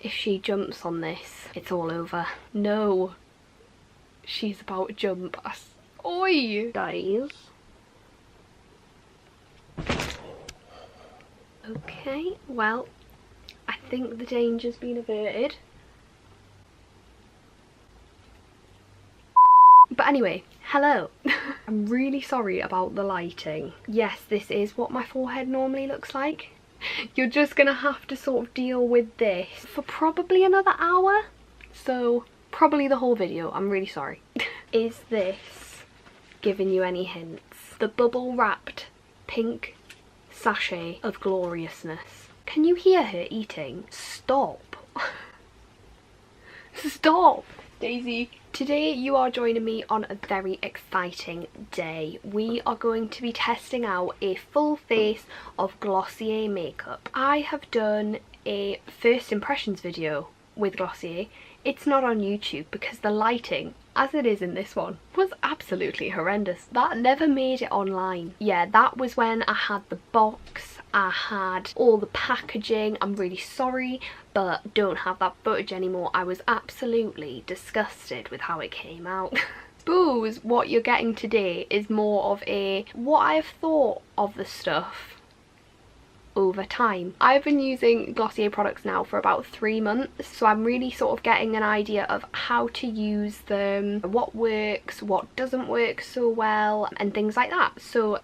If she jumps on this, it's all over. No. She's about to jump. Oi! Guys. Okay, well, I think the danger's been averted. But anyway, hello. I'm really sorry about the lighting. Yes, this is what my forehead normally looks like. You're just gonna have to sort of deal with this for probably another hour. So, probably the whole video. I'm really sorry. Is this giving you any hints? The bubble wrapped pink sachet of gloriousness. Can you hear her eating? Stop. Stop. Daisy. Today you are joining me on a very exciting day. We are going to be testing out a full face of Glossier makeup. I have done a first impressions video with Glossier. It's not on YouTube because the lighting, as it is in this one, was absolutely horrendous. That never made it online. Yeah, that was when I had the box, I had all the packaging. I'm really sorry, but don't have that footage anymore. I was absolutely disgusted with how it came out. Suppose what you're getting today is more of a what I've thought of the stuff over time. I've been using Glossier products now for about 3 months, so I'm really sort of getting an idea of how to use them, what works, what doesn't work so well, and things like that. So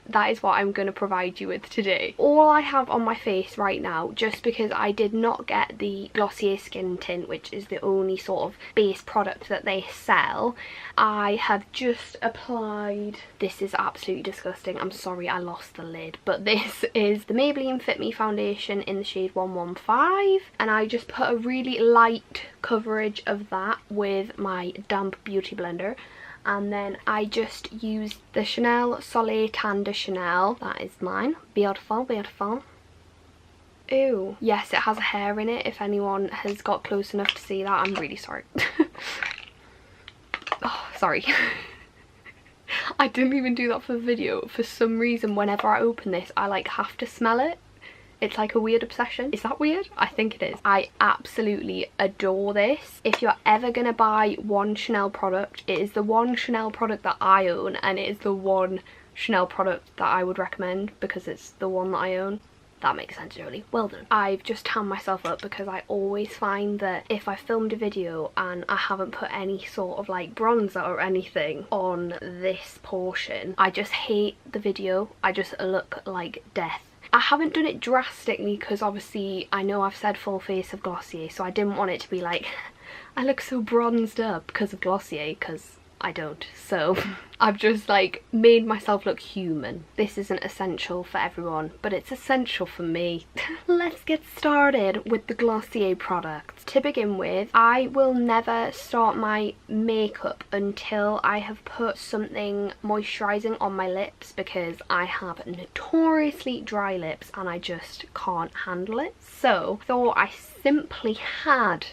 that is what I'm going to provide you with today. All I have on my face right now, just because I did not get the Glossier Skin Tint, which is the only sort of base product that they sell, I have just applied, this is absolutely disgusting, I'm sorry I lost the lid, but this is the Maybelline Fit Me Foundation in the shade 115, and I just put a really light coverage of that with my damp beauty blender. And then I just used the Chanel Soleil Tan de Chanel. That is mine. Beautiful, beautiful. Ew. Yes, it has a hair in it. If anyone has got close enough to see that, I'm really sorry. Oh, sorry. I didn't even do that for the video. For some reason, whenever I open this, I like have to smell it. It's like a weird obsession. Is that weird? I think it is. I absolutely adore this. If you're ever gonna buy one Chanel product, it is the one Chanel product that I own, and it is the one Chanel product that I would recommend because it's the one that I own. That makes sense, Jolie. Well done. I've just tanned myself up because I always find that if I filmed a video and I haven't put any sort of like bronzer or anything on this portion, I just hate the video. I just look like death. I haven't done it drastically because obviously I know I've said full face of Glossier, so I didn't want it to be like I look so bronzed up because of Glossier, because I don't. So I've just like made myself look human. This isn't essential for everyone, but it's essential for me. Let's get started with the Glossier products. To begin with, I will never start my makeup until I have put something moisturising on my lips, because I have notoriously dry lips and I just can't handle it. So I thought I simply had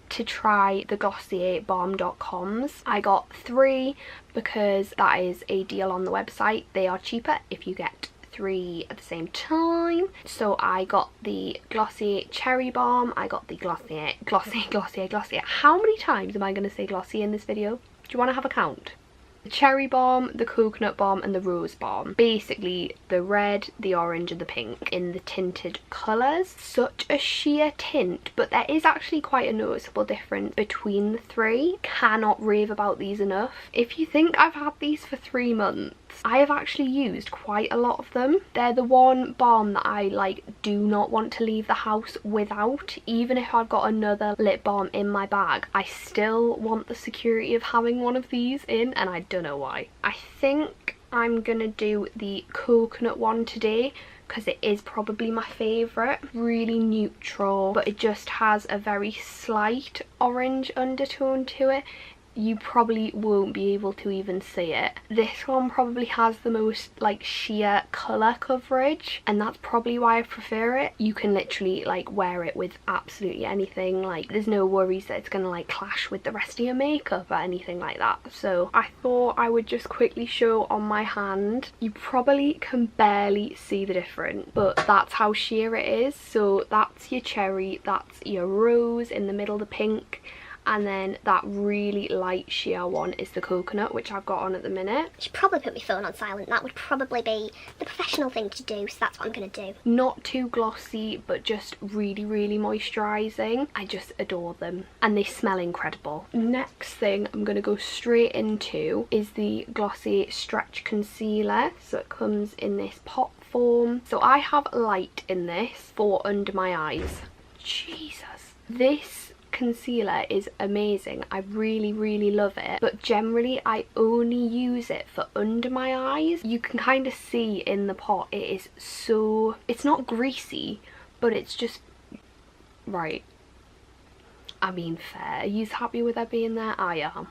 to try the Glossier Balm.coms. I got 3 because that is a deal on the website. They are cheaper if you get 3 at the same time. So I got the Glossier Cherry Balm, I got the Glossier. How many times am I going to say Glossier in this video? Do you want to have a count? The Cherry Balm, the Coconut Balm and the Rose Balm. Basically the red, the orange and the pink in the tinted colours. Such a sheer tint, but there is actually quite a noticeable difference between the 3. Cannot rave about these enough. If you think I've had these for 3 months, I have actually used quite a lot of them. They're the one balm that I like do not want to leave the house without. Even if I've got another lip balm in my bag, I still want the security of having one of these in, and I don't know why. I think I'm gonna do the coconut one today because it is probably my favourite. Really neutral, but it just has a very slight orange undertone to it. you probably won't be able to even see it. This one probably has the most like sheer colour coverage, and that's probably why I prefer it. You can literally like wear it with absolutely anything, like there's no worries that it's gonna like clash with the rest of your makeup or anything like that. So I thought I would just quickly show on my hand. You probably can barely see the difference, but that's how sheer it is. So that's your cherry, that's your rose in the middle, the pink, and then that really light sheer one is the coconut, which I've got on at the minute. I should probably put my phone on silent. That would probably be the professional thing to do, so that's what I'm going to do. Not too glossy, but just really, really moisturising. I just adore them, and they smell incredible. Next thing I'm going to go straight into is the Glossier Stretch Concealer. So it comes in this pot form. So I have light in this for under my eyes. Jesus. This concealer is amazing. I really, really love it, but generally I only use it for under my eyes. You can kind of see in the pot it is so, it's not greasy, but it's just right. I mean, fair. Are you happy with that being there? I am.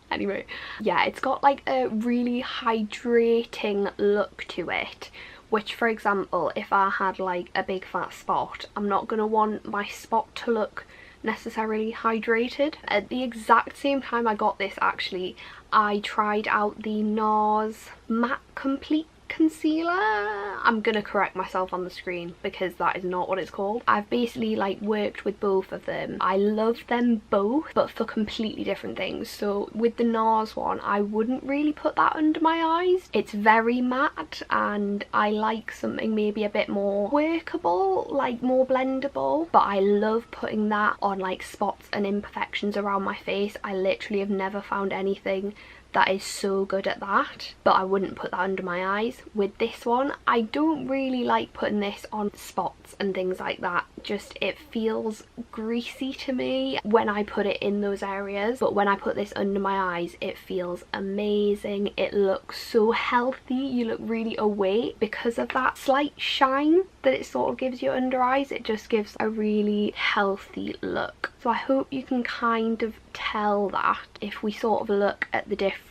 Anyway, yeah, it's got like a really hydrating look to it, which, for example, if I had like a big fat spot, I'm not going to want my spot to look necessarily hydrated. At the exact same time I got this, actually, I tried out the NARS Matte Complete Concealer. I'm gonna correct myself on the screen because that is not what it's called. I've basically like worked with both of them. I love them both, but for completely different things. So with the NARS one, I wouldn't really put that under my eyes. It's very matte, and I like something maybe a bit more workable, like more blendable, but I love putting that on like spots and imperfections around my face. I literally have never found anything that is so good at that, but I wouldn't put that under my eyes. With this one, I don't really like putting this on spots and things like that. Just it feels greasy to me when I put it in those areas, but when I put this under my eyes, it feels amazing. It looks so healthy. You look really awake because of that slight shine that it sort of gives your under eyes. It just gives a really healthy look. So I hope you can kind of tell that if we sort of look at the difference.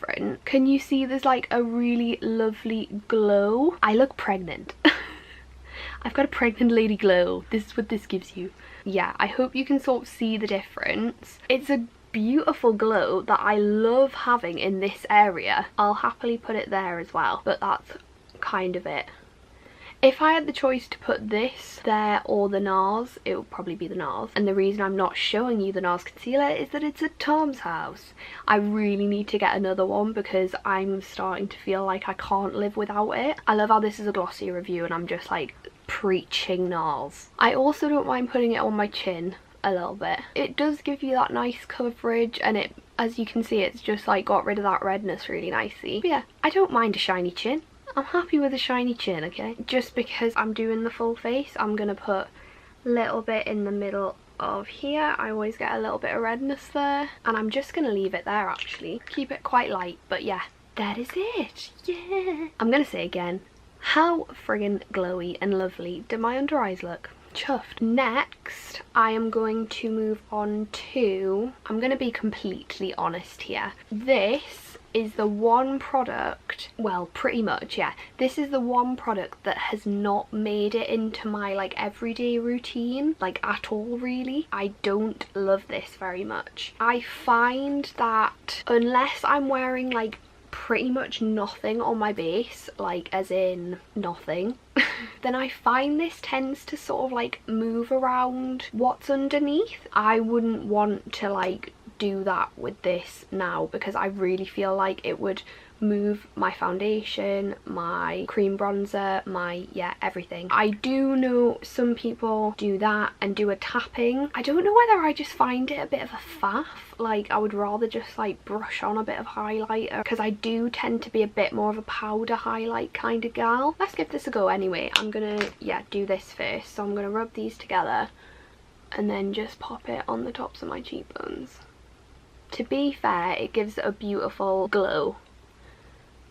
Can you see there's like a really lovely glow? I look pregnant. I've got a pregnant lady glow. This is what this gives you. Yeah, I hope you can sort of see the difference. It's a beautiful glow that I love having in this area. I'll happily put it there as well, but that's kind of it. If I had the choice to put this there or the NARS, it would probably be the NARS. And the reason I'm not showing you the NARS concealer is that it's at Tom's house. I really need to get another one because I'm starting to feel like I can't live without it. I love how this is a Glossier review and I'm just like preaching NARS. I also don't mind putting it on my chin a little bit. It does give you that nice coverage, and it, as you can see, it's just like got rid of that redness really nicely. But yeah, I don't mind a shiny chin. I'm happy with a shiny chin, okay? Just because I'm doing the full face, I'm gonna put a little bit in the middle of here. I always get a little bit of redness there, and I'm just gonna leave it there actually. Keep it quite light, but yeah, that is it. Yeah. I'm gonna say again, how friggin' glowy and lovely do my under eyes look? Chuffed. Next, I am going to move on to, I'm going to be completely honest here. This is the one product, well, pretty much, yeah. This is the one product that has not made it into my like everyday routine, like at all really. I don't love this very much. I find that unless I'm wearing like pretty much nothing on my base, like as in nothing, then I find this tends to sort of like move around what's underneath. I wouldn't want to like do that with this now because I really feel like it would move my foundation, my cream bronzer, my, yeah, everything. I do know some people do that and do a tapping. I don't know whether I just find it a bit of a faff. Like I would rather just like brush on a bit of highlighter because I do tend to be a bit more of a powder highlight kind of gal. Let's give this a go anyway. I'm gonna, yeah, do this first. So I'm gonna rub these together and then just pop it on the tops of my cheekbones. To be fair, it gives a beautiful glow.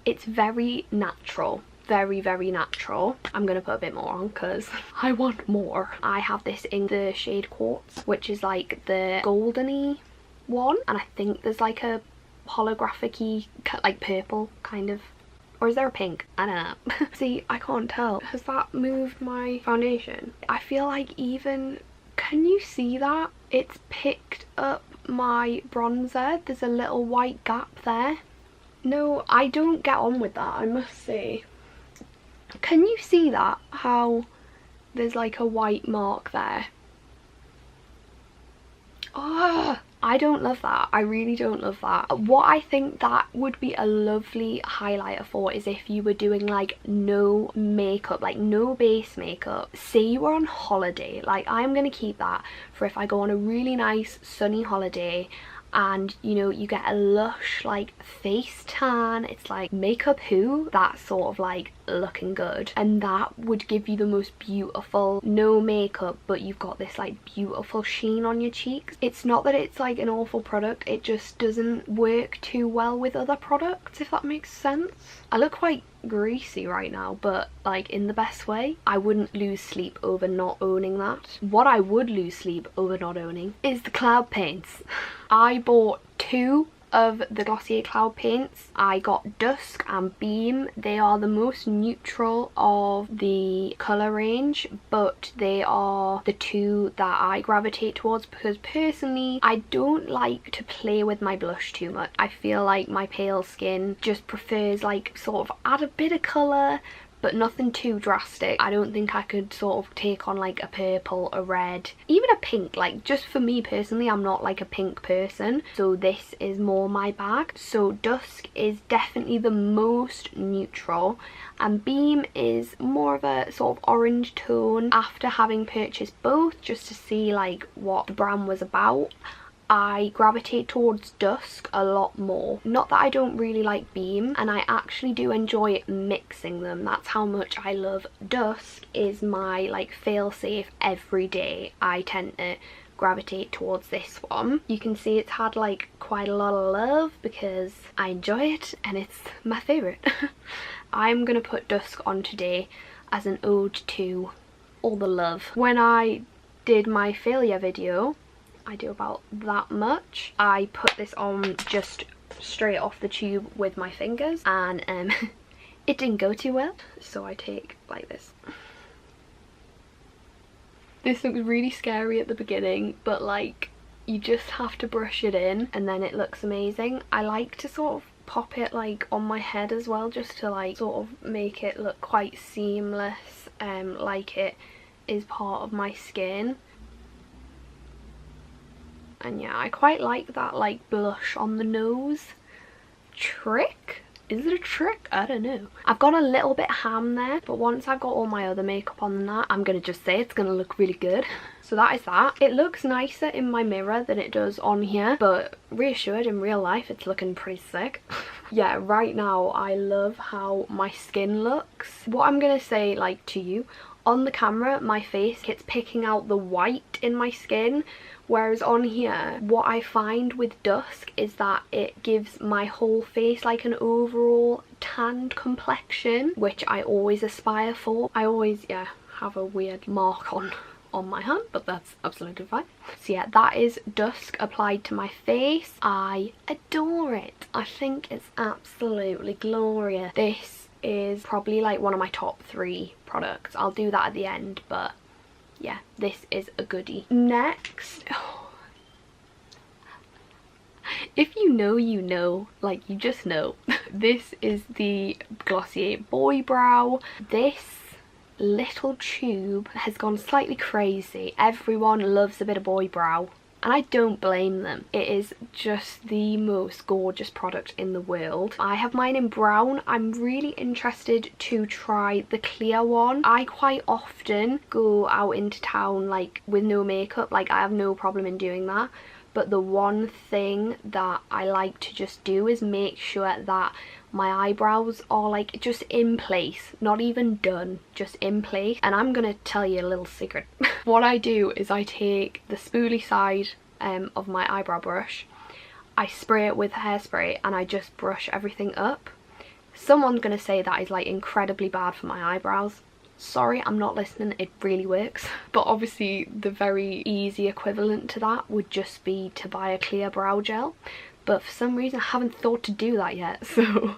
It's very natural, very, very natural. I'm gonna put a bit more on because I want more. I have this in the shade Quartz, which is like the goldeny one, and I think there's like a holographic-y, like purple kind of, or is there a pink? I don't know. See, I can't tell. Has that moved my foundation? I feel like even, can you see that? It's picked up my bronzer. There's a little white gap there. No, I don't get on with that, I must say. Can you see that? How there's like a white mark there? Oh, I don't love that. I really don't love that. What I think that would be a lovely highlighter for is if you were doing like no makeup, like no base makeup. Say you were on holiday, like I'm gonna keep that for if I go on a really nice sunny holiday and you know you get a lush like face tan, it's like makeup who, that sort of like looking good, and that would give you the most beautiful no makeup but you've got this like beautiful sheen on your cheeks. It's not that it's like an awful product, it just doesn't work too well with other products, if that makes sense. I look quite greasy right now, but like in the best way. I wouldn't lose sleep over not owning that. What I would lose sleep over not owning is the cloud paints. I bought 2 of the Glossier cloud paints. I got Dusk and Beam. They are the most neutral of the colour range, but they are the 2 that I gravitate towards because personally I don't like to play with my blush too much. I feel like my pale skin just prefers like sort of add a bit of colour but nothing too drastic. I don't think I could sort of take on like a purple, a red, even a pink. Like just for me personally, I'm not like a pink person, so this is more my bag. So Dusk is definitely the most neutral and Beam is more of a sort of orange tone. After having purchased both just to see like what the brand was about, I gravitate towards Dusk a lot more. Not that I don't really like Beam, and I actually do enjoy mixing them. That's how much I love Dusk. Is my like fail-safe every day. I tend to gravitate towards this one. You can see it's had like quite a lot of love because I enjoy it and it's my favourite. I'm gonna put Dusk on today as an ode to all the love. When I did my failure video, I do about that much. I put this on just straight off the tube with my fingers and it didn't go too well, so I take like this. This looks really scary at the beginning, but like you just have to brush it in and then it looks amazing. I like to sort of pop it like on my head as well, just to like sort of make it look quite seamless, like it is part of my skin. And yeah, I quite like that like blush on the nose trick. Is it a trick? I don't know. I've gone a little bit ham there, but once I've got all my other makeup on that, I'm gonna just say it's gonna look really good. So that is that. It looks nicer in my mirror than it does on here, but reassured, in real life it's looking pretty sick. Yeah, right now I love how my skin looks. What I'm gonna say like to you, on the camera my face, it's picking out the white in my skin, whereas on here what I find with Dusk is that it gives my whole face like an overall tanned complexion, which I always aspire for. I always, yeah, have a weird mark on my hand, but that's absolutely fine. So yeah, that is Dusk applied to my face. I adore it. I think it's absolutely glorious. This is probably like one of my top 3 products. I'll do that at the end, but yeah, this is a goodie. Next, if you know, you know, like you just know. This is the Glossier Boy Brow. This little tube has gone slightly crazy. Everyone loves a bit of boy brow, and I don't blame them. It is just the most gorgeous product in the world. I have mine in brown. I'm really interested to try the clear one. I quite often go out into town like with no makeup, like I have no problem in doing that, but the one thing that I like to just do is make sure that my eyebrows are like just in place, not even done, just in place. And I'm gonna tell you a little secret. What I do is I take the spoolie side of my eyebrow brush, I spray it with hairspray and I just brush everything up. Someone's gonna say that is like incredibly bad for my eyebrows. Sorry, I'm not listening, it really works. But obviously the very easy equivalent to that would just be to buy a clear brow gel. But for some reason I haven't thought to do that yet, so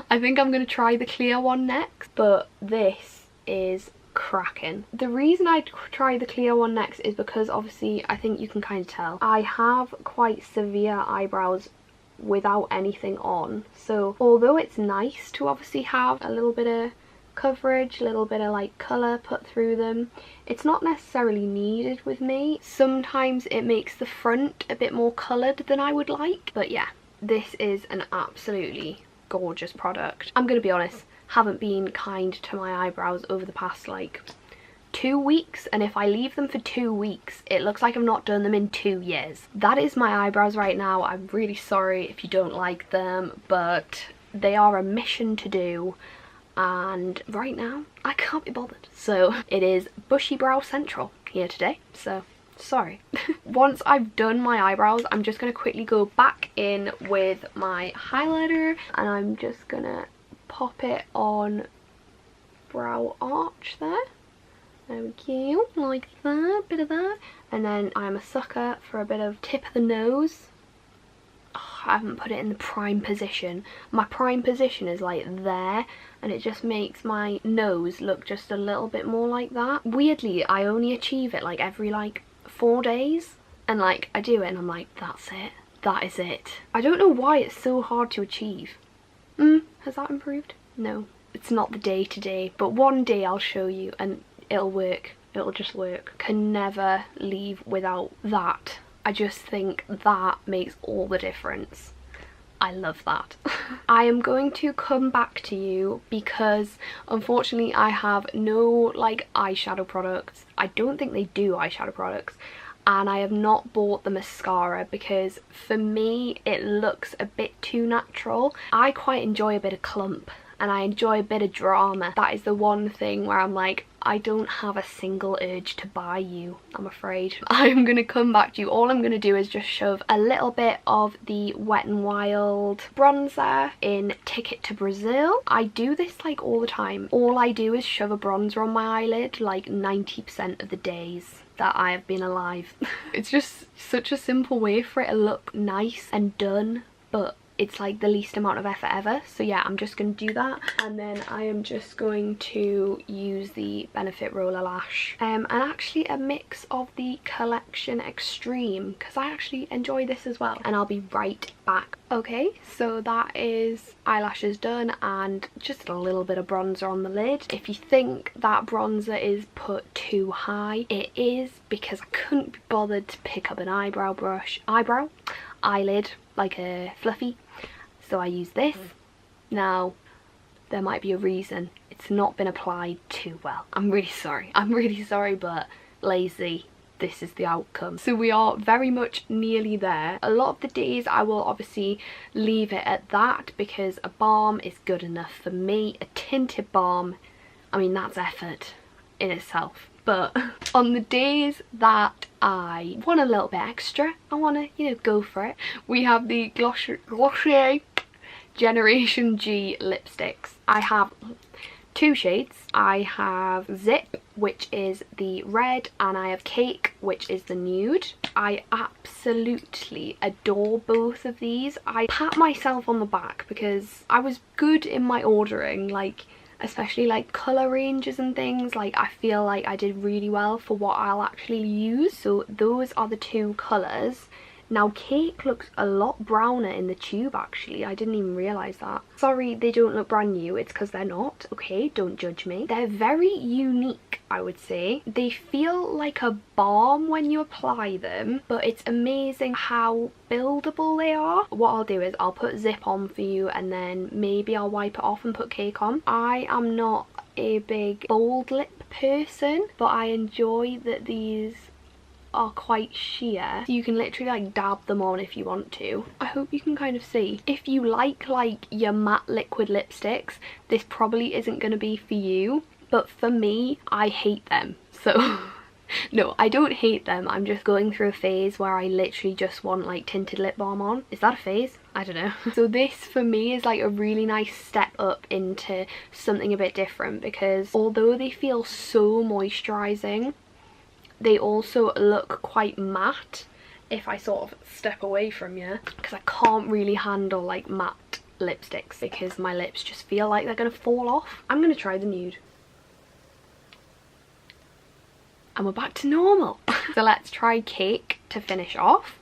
I think I'm going to try the clear one next. But this is cracking. The reason I try the clear one next is because obviously I think you can kind of tell I have quite severe eyebrows without anything on. So although it's nice to obviously have a little bit of coverage, a little bit of like colour put through them, it's not necessarily needed with me. Sometimes it makes the front a bit more coloured than I would like, but yeah, this is an absolutely gorgeous product. I'm gonna be honest, haven't been kind to my eyebrows over the past like 2 weeks, and if I leave them for 2 weeks it looks like I've not done them in 2 years. That is my eyebrows right now. I'm really sorry if you don't like them, but they are a mission to do, and right now I can't be bothered. So it is Bushy Brow Central here today, so sorry. Once I've done my eyebrows, I'm just going to quickly go back in with my highlighter, and I'm just gonna pop it on brow arch there. There we go, like that, bit of that. And then I'm a sucker for a bit of tip of the nose. Oh, I haven't put it in the prime position. My prime position is like there, and it just makes my nose look just a little bit more like that. Weirdly, I only achieve it like every like 4 days, and like I do it and I'm like, that's it, that is it. I don't know why it's so hard to achieve. Has that improved? No, it's not the day to day, but one day I'll show you and it'll work. It'll just work. Can never leave without that. I just think that makes all the difference. I love that. I am going to come back to you because unfortunately I have no like eyeshadow products. I don't think they do eyeshadow products, and I have not bought the mascara because for me it looks a bit too natural. I quite enjoy a bit of clump and I enjoy a bit of drama. That is the one thing where I'm like, I don't have a single urge to buy you, I'm afraid. I'm gonna come back to you. All I'm gonna do is just shove a little bit of the Wet n Wild bronzer in Ticket to Brazil. I do this like all the time. All I do is shove a bronzer on my eyelid like 90% of the days that I have been alive. It's just such a simple way for it to look nice and done, but it's like the least amount of effort ever. So yeah, I'm just going to do that, and then I am just going to use the Benefit Roller Lash and actually a mix of the Collection Extreme because I actually enjoy this as well, and I'll be right back. Okay, so that is eyelashes done and just a little bit of bronzer on the lid. If you think that bronzer is put too high, it is because I couldn't be bothered to pick up an eyelid like a fluffy, so I use this. Now there might be a reason it's not been applied too well. I'm really sorry, but lazy, this is the outcome. So we are very much nearly there. A lot of the days I will obviously leave it at that because a balm is good enough for me. A tinted balm, I mean, that's effort in itself. But on the days that I want a little bit extra, I want to, you know, go for it, we have the Glossier Generation G lipsticks. I have 2 shades. I have Zip, which is the red, and I have Cake, which is the nude. I absolutely adore both of these. I pat myself on the back because I was good in my ordering, like especially like colour ranges and things. Like I feel like I did really well for what I'll actually use. So those are the 2 colours. Now Cake looks a lot browner in the tube actually. I didn't even realise that. Sorry they don't look brand new, it's because they're not, okay? Don't judge me. They're very unique, I would say. They feel like a balm when you apply them, but it's amazing how buildable they are. What I'll do is I'll put Zip on for you and then maybe I'll wipe it off and put Cake on. I am not a big bold lip person, but I enjoy that these are quite sheer, so you can literally like dab them on if you want to. I hope you can kind of see. If you like your matte liquid lipsticks, this probably isn't going to be for you, but for me, I hate them, so No, I don't hate them. I'm just going through a phase where I literally just want like tinted lip balm on. Is that a phase? I don't know. So this for me is like a really nice step up into something a bit different, because although they feel so moisturizing, they also look quite matte if I sort of step away from you, because I can't really handle like matte lipsticks because my lips just feel like they're gonna fall off. I'm gonna try the nude. And we're back to normal. So let's try Cake to finish off.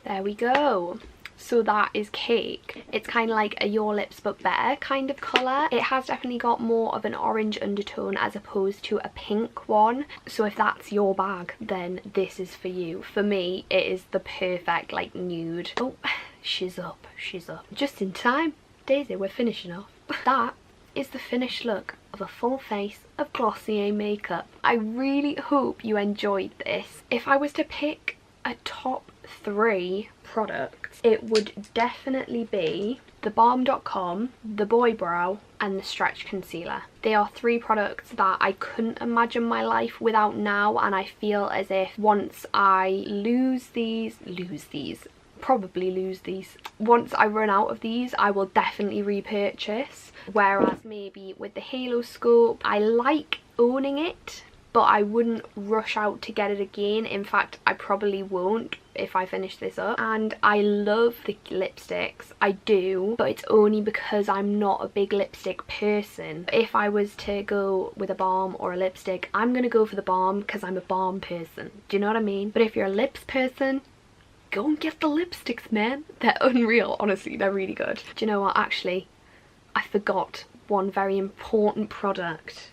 There we go. So that is Cake. It's kind of like a Your Lips But Better kind of colour. It has definitely got more of an orange undertone as opposed to a pink one. So if that's your bag, then this is for you. For me, it is the perfect like nude. Oh, she's up, she's up. Just in time. Daisy, we're finishing off. That is the finished look of a full face of Glossier makeup. I really hope you enjoyed this. If I was to pick a top 3 products, it would definitely be the Balm.com, the Boy Brow and the Stretch Concealer. They are 3 products that I couldn't imagine my life without now, and I feel as if once I probably lose these. Once I run out of these, I will definitely repurchase. Whereas maybe with the Haloscope, I like owning it, but I wouldn't rush out to get it again. In fact, I probably won't if I finish this up. And I love the lipsticks, I do, but it's only because I'm not a big lipstick person. If I was to go with a balm or a lipstick, I'm gonna go for the balm because I'm a balm person. Do you know what I mean? But if you're a lips person, go and get the lipsticks, man. They're unreal, honestly, they're really good. Do you know what, actually, I forgot one very important product.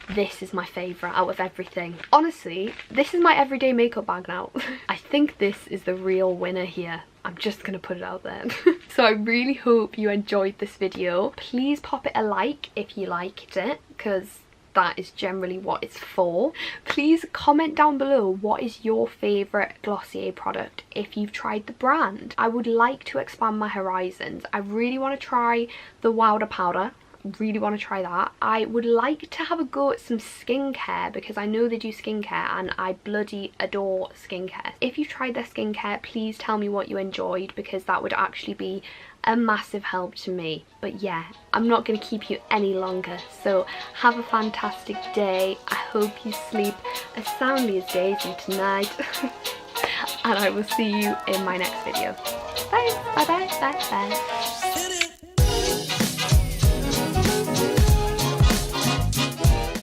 This is my favourite out of everything. Honestly, this is my everyday makeup bag now. I think this is the real winner here. I'm just gonna put it out there. So I really hope you enjoyed this video. Please pop it a like if you liked it, because that is generally what it's for. Please comment down below what is your favourite Glossier product if you've tried the brand. I would like to expand my horizons. I really want to try the Wilder powder. Really want to try that. I would like to have a go at some skincare because I know they do skincare and I bloody adore skincare. If you tried their skincare, please tell me what you enjoyed, because that would actually be a massive help to me. But yeah, I'm not going to keep you any longer, so have a fantastic day. I hope you sleep as soundly as Daisy tonight. And I will see you in my next video. Bye, bye, bye, bye, bye.